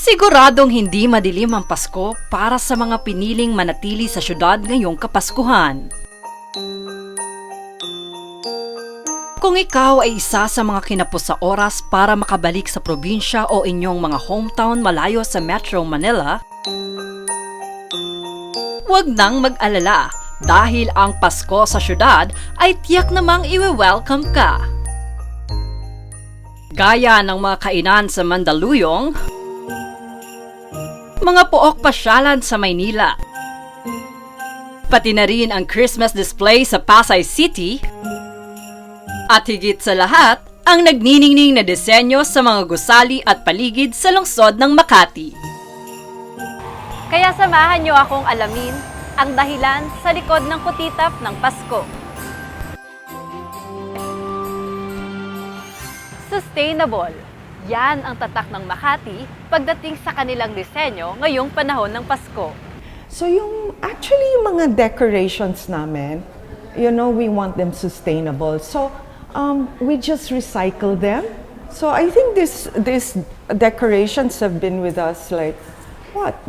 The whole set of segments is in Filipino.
Siguradong hindi madilim ang Pasko para sa mga piniling manatili sa syudad ngayong Kapaskuhan. Kung ikaw ay isa sa mga kinapos sa oras para makabalik sa probinsya o inyong mga hometown malayo sa Metro Manila, huwag nang mag-alala dahil ang Pasko sa syudad ay tiyak namang iwe-welcome ka. Gaya ng mga kainan sa Mandaluyong, mga pook pasyalan sa Maynila, pati na rin ang Christmas display sa Pasay City, at higit sa lahat, ang nagniningning na disenyo sa mga gusali at paligid sa lungsod ng Makati. Kaya samahan niyo akong alamin ang dahilan sa likod ng kutitap ng Pasko. Sustainable. Yan ang tatak ng Makati pagdating sa kanilang disenyo ngayong panahon ng Pasko. So actually yung mga decorations namin, we want them sustainable. So we just recycle them. So I think these decorations have been with us like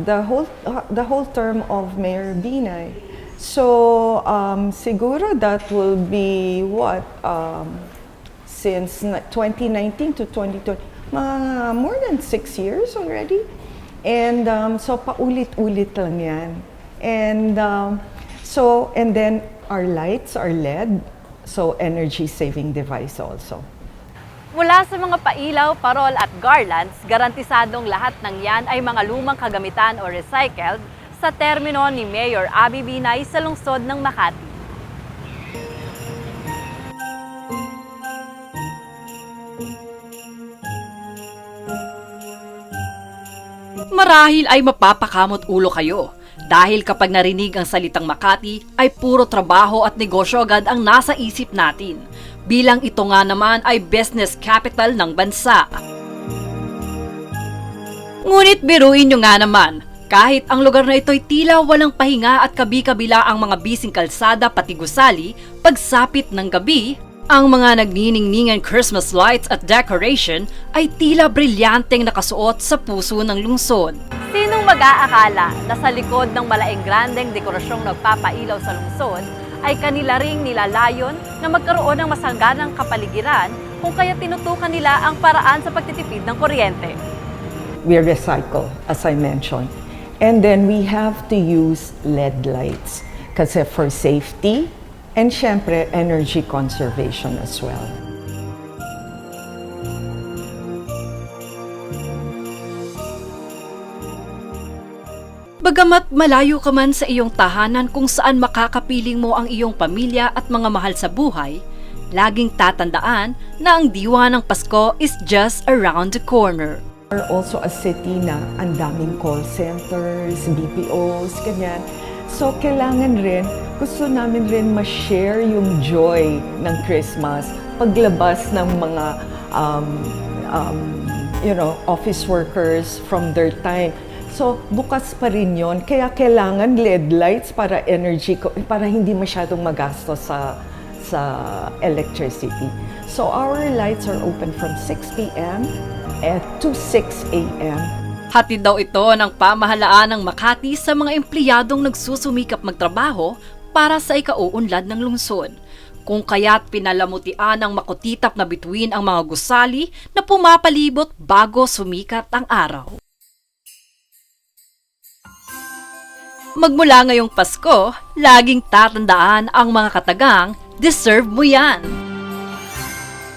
the whole term of Mayor Binay. So siguro that will be since 2019 to 2020. More than 6 years already. And so paulit-ulit lang yan. And then our lights are LED, so energy saving device also. Mula sa mga pailaw, parol at garlands, garantisadong lahat ng yan ay mga lumang kagamitan o recycled sa termino ni Mayor Abby Binay sa lungsod ng Makati. Marahil ay mapapakamot ulo kayo dahil kapag narinig ang salitang Makati ay puro trabaho at negosyo agad ang nasa isip natin bilang ito nga naman ay business capital ng bansa. Ngunit biruin nyo nga naman, kahit ang lugar na ito'y tila walang pahinga at kabi-kabila ang mga bising kalsada pati gusali, pagsapit ng gabi, ang mga nagniningningan Christmas lights at decoration ay tila brilyanteng nakasuot sa puso ng lungsod. Sinong mag-aakala na sa likod ng malaking grandeng dekorasyong nagpapailaw sa lungsod ay kanila ring nilalayon na magkaroon ng masangganang kapaligiran kung kaya tinutukan nila ang paraan sa pagtitipid ng kuryente. We recycle, as I mentioned. And then we have to use LED lights kasi for safety, and syempre, energy conservation as well. Bagamat malayo ka man sa iyong tahanan kung saan makakapiling mo ang iyong pamilya at mga mahal sa buhay, laging tatandaan na ang diwa ng Pasko is just around the corner. We're also a city na ang daming call centers, BPOs, ganyan. So, kailangan rin, gusto namin rin ma-share yung joy ng Christmas paglabas ng mga office workers from their time. So, bukas pa rin yun. Kaya kailangan LED lights para para hindi masyadong magastos sa electricity. So, our lights are open from 6 p.m. to 6 a.m. Hatid daw ito ng pamahalaan ng Makati sa mga empleyadong nagsusumikap magtrabaho para sa ikauunlad ng lungsod. Kung kaya't pinalamutian ng makutitap na bituin ang mga gusali na pumapalibot bago sumikat ang araw. Magmula ngayong Pasko, laging tatandaan ang mga katagang, deserve mo yan.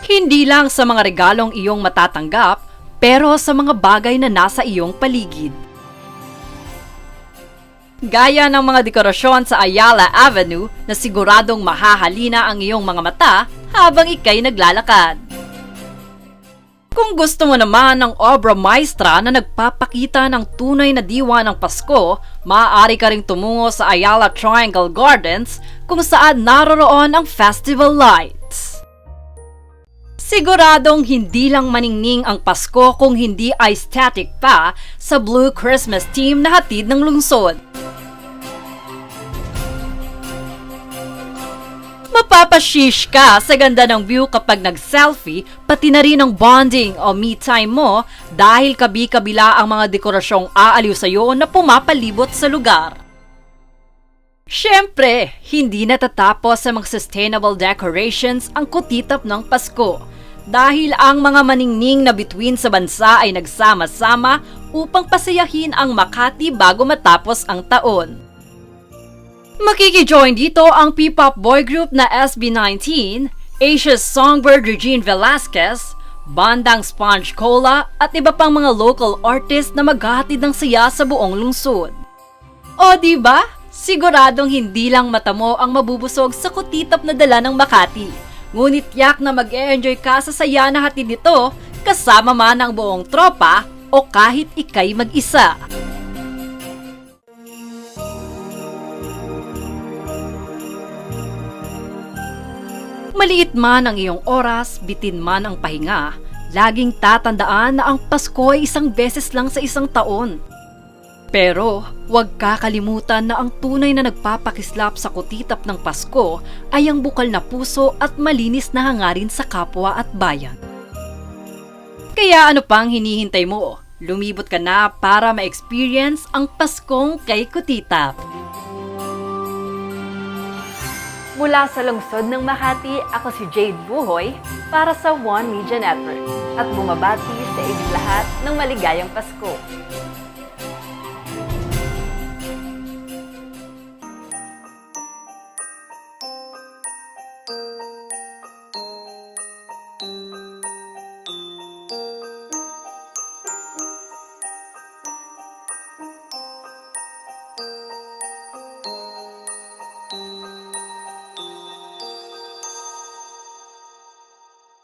Hindi lang sa mga regalong iyong matatanggap, pero sa mga bagay na nasa iyong paligid. Gaya ng mga dekorasyon sa Ayala Avenue na siguradong mahahalina ang iyong mga mata habang ikay naglalakad. Kung gusto mo naman ng obra maestra na nagpapakita ng tunay na diwa ng Pasko, maaari ka ring tumungo sa Ayala Triangle Gardens kung saan naroroon ang festival lights. Siguradong hindi lang maningning ang Pasko kung hindi ay static pa sa Blue Christmas team na hatid ng lungsod. Mapapashish ka sa ganda ng view kapag nag-selfie, pati na rin ang bonding o me time mo dahil kabi-kabila ang mga dekorasyong aaliw sa'yo na pumapalibot sa lugar. Siyempre, hindi natatapos sa mga sustainable decorations ang kutitap ng Pasko dahil ang mga maningning na bituin sa bansa ay nagsama-sama upang pasayahin ang Makati bago matapos ang taon. Makikijoin dito ang P-pop boy group na SB19, Asia's songbird Regine Velasquez, bandang Sponge Cola at iba pang mga local artists na maghahatid ng saya sa buong lungsod. O diba? Siguradong hindi lang mata mo ang mabubusog sa kutitap na dala ng Makati. Ngunit yak na mag-e-enjoy ka sa saya na hatid nito kasama man ang buong tropa o kahit ikay mag-isa. Maliit man ang iyong oras, bitin man ang pahinga, laging tatandaan na ang Pasko ay isang beses lang sa isang taon. Pero, huwag kakalimutan na ang tunay na nagpapakislap sa kutitap ng Pasko ay ang bukal na puso at malinis na hangarin sa kapwa at bayan. Kaya ano pang hinihintay mo? Lumibot ka na para ma-experience ang Paskong kay Kutitap. Mula sa lungsod ng Makati, ako si Jade Buhoy para sa One Media Network at bumabati sa inyong lahat ng maligayang Pasko.